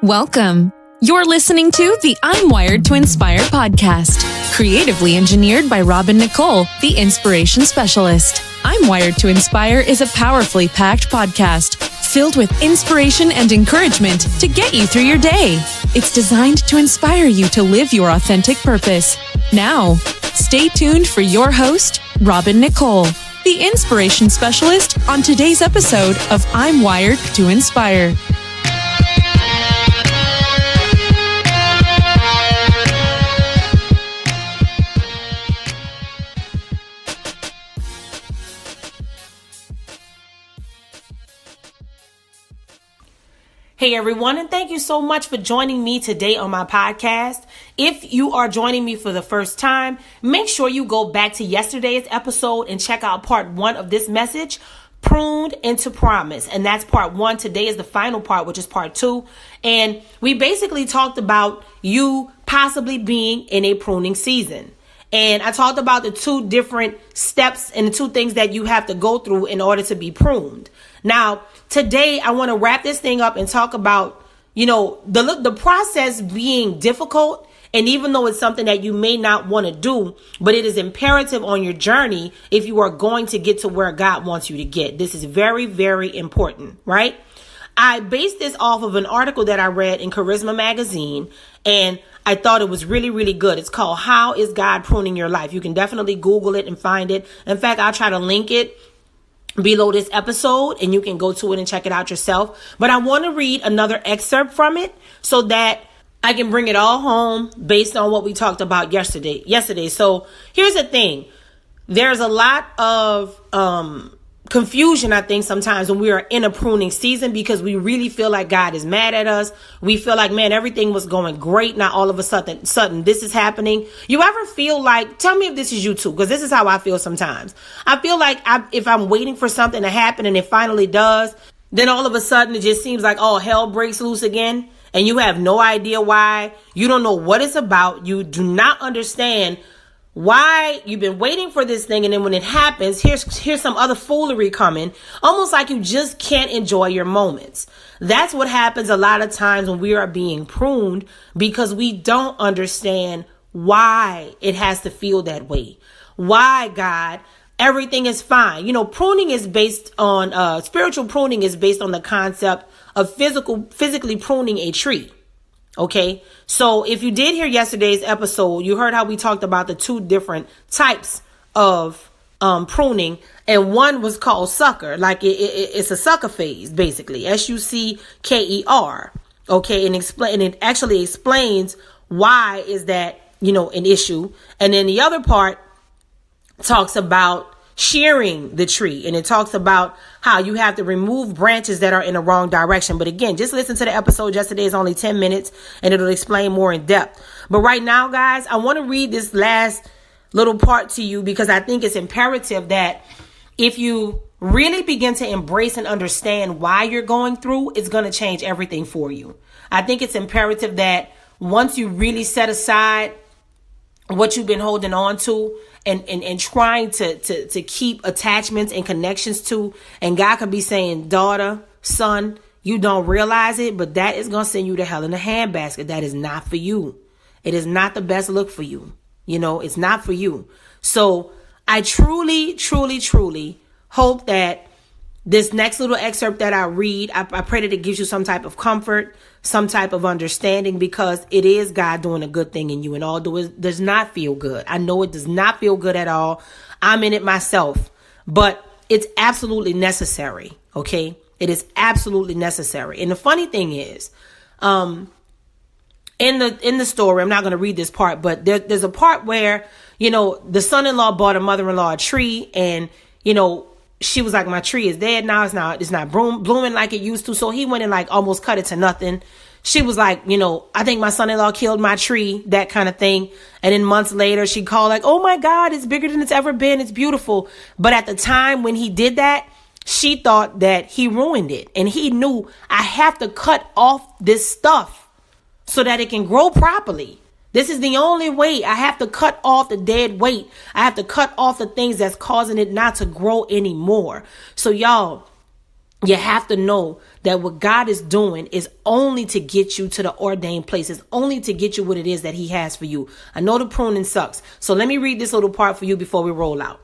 Welcome. You're listening to the I'm Wired to Inspire podcast, creatively engineered by Nicole, the inspiration specialist. I'm Wired to Inspire is a powerfully packed podcast filled with inspiration and encouragement to get you through your day. It's designed to inspire you to live your authentic purpose. Now, stay tuned for your host, Nicole, the inspiration specialist, on today's episode of I'm Wired to Inspire. Hey everyone, and thank you so much for joining me today on my podcast. If you are joining me for the first time, make sure you go back to yesterday's episode and check out part 1 of this message, Pruned into Promise. And that's part 1. Today is the final part, which is part 2. And we basically talked about you possibly being in a pruning season. And I talked about the 2 different steps and the 2 things that you have to go through in order to be pruned. Now, today, I want to wrap this thing up and talk about, the process being difficult. And even though it's something that you may not want to do, but it is imperative on your journey if you are going to get to where God wants you to get. This is very, very important, right? I based this off of an article that I read in Charisma magazine, and I thought it was really, really good. It's called How is God Pruning Your Life? You can definitely Google it and find it. In fact, I'll try to link it below this episode and you can go to it and check it out yourself. But I want to read another excerpt from it so that I can bring it all home based on what we talked about yesterday. So here's the thing. There's a lot of confusion, I think, sometimes when we are in a pruning season because we really feel like God is mad at us. We feel like, man, everything was going great. Now all of a sudden this is happening. You ever feel like, tell me if this is you too, because this is how I feel sometimes. I feel like if I'm waiting for something to happen and it finally does, then all of a sudden it just seems like, oh, hell breaks loose again. And you have no idea why. You don't know what it's about. You do not understand why you've been waiting for this thing. And then when it happens, here's some other foolery coming, almost like you just can't enjoy your moments. That's what happens a lot of times when we are being pruned because we don't understand why it has to feel that way. Why, God, everything is fine. Pruning is based on, spiritual pruning is based on the concept of physically pruning a tree. Okay, so if you did hear yesterday's episode, you heard how we talked about the 2 different types of pruning, and one was called sucker, like it's a sucker phase, basically, SUCKER. Okay, and it actually explains why is that an issue, and then the other part talks about shearing the tree, and it talks about how you have to remove branches that are in the wrong direction. But again, just listen to the episode yesterday. It's only 10 minutes and it'll explain more in depth. But right now, guys, I want to read this last little part to you because I think it's imperative that if you really begin to embrace and understand why you're going through, it's going to change everything for you. I think it's imperative that once you really set aside what you've been holding on to and trying to keep attachments and connections to, and God could be saying, daughter, son, you don't realize it, but that is going to send you to hell in a handbasket. That is not for you. It is not the best look for you. It's not for you. So I truly, truly, truly hope that this next little excerpt that I read, I pray that it gives you some type of comfort, some type of understanding, because it is God doing a good thing in you. And although it does not feel good, I know it does not feel good at all. I'm in it myself, but it's absolutely necessary. Okay. It is absolutely necessary. And the funny thing is, in the story, I'm not going to read this part, but there's a part where, the son-in-law bought a mother-in-law a tree, and, she was like, my tree is dead now. It's not blooming like it used to. So he went and almost cut it to nothing. She was like, I think my son-in-law killed my tree, that kind of thing. And then months later, she called oh my God, it's bigger than it's ever been. It's beautiful. But at the time when he did that, she thought that he ruined it. And he knew, I have to cut off this stuff so that it can grow properly. This is the only way. I have to cut off the dead weight. I have to cut off the things that's causing it not to grow anymore. So y'all, You have to know that what God is doing is only to get you to the ordained place. It's only to get you what it is that he has for you. I know the pruning sucks. So let me read this little part for you before we roll out.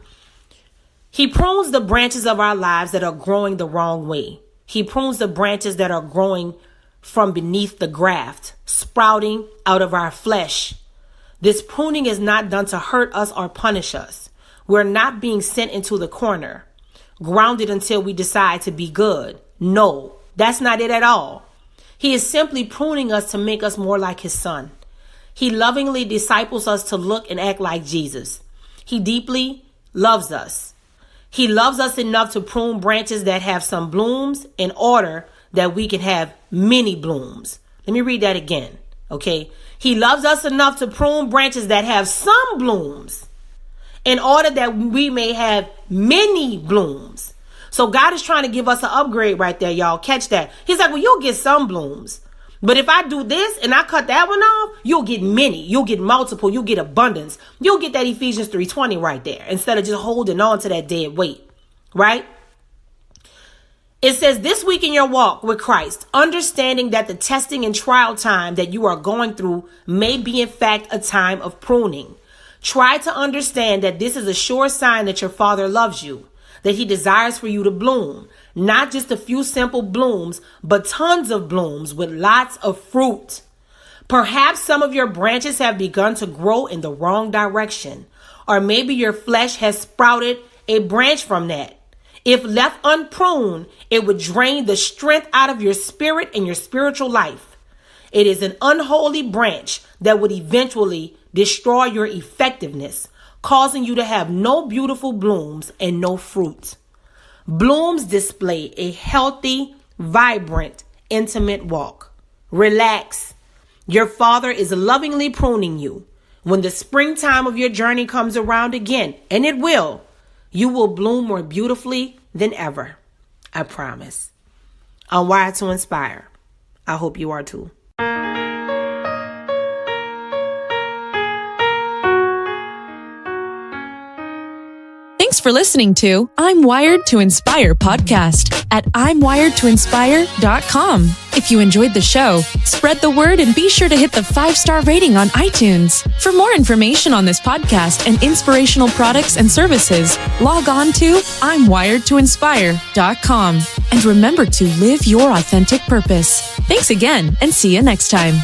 He prunes the branches of our lives that are growing the wrong way. He prunes the branches that are growing from beneath the graft, sprouting out of our flesh. This pruning is not done to hurt us or punish us. We're not being sent into the corner, grounded until we decide to be good. No, that's not it at all. He is simply pruning us to make us more like his son. He lovingly disciples us to look and act like Jesus. He deeply loves us. He loves us enough to prune branches that have some blooms in order that we can have many blooms. Let me read that again. Okay. He loves us enough to prune branches that have some blooms in order that we may have many blooms. So God is trying to give us an upgrade right there, y'all. Catch that. He's like, well, you'll get some blooms. But if I do this and I cut that one off, you'll get many. You'll get multiple. You'll get abundance. You'll get that Ephesians 3:20 right there instead of just holding on to that dead weight, right? It says, this week in your walk with Christ, understanding that the testing and trial time that you are going through may be in fact a time of pruning. Try to understand that this is a sure sign that your Father loves you, that he desires for you to bloom, not just a few simple blooms, but tons of blooms with lots of fruit. Perhaps some of your branches have begun to grow in the wrong direction, or maybe your flesh has sprouted a branch from that. If left unpruned, it would drain the strength out of your spirit and your spiritual life. It is an unholy branch that would eventually destroy your effectiveness, causing you to have no beautiful blooms and no fruit. Blooms display a healthy, vibrant, intimate walk. Relax. Your Father is lovingly pruning you. When the springtime of your journey comes around again, and it will, you will bloom more beautifully than ever. I promise. I'm wired to inspire. I hope you are too. Thanks for listening to I'm Wired to Inspire podcast at I'mWiredToInspire.com. If you enjoyed the show, spread the word and be sure to hit the 5-star rating on iTunes. For more information on this podcast and inspirational products and services, log on to I'mWiredToInspire.com. And remember to live your authentic purpose. Thanks again and see you next time.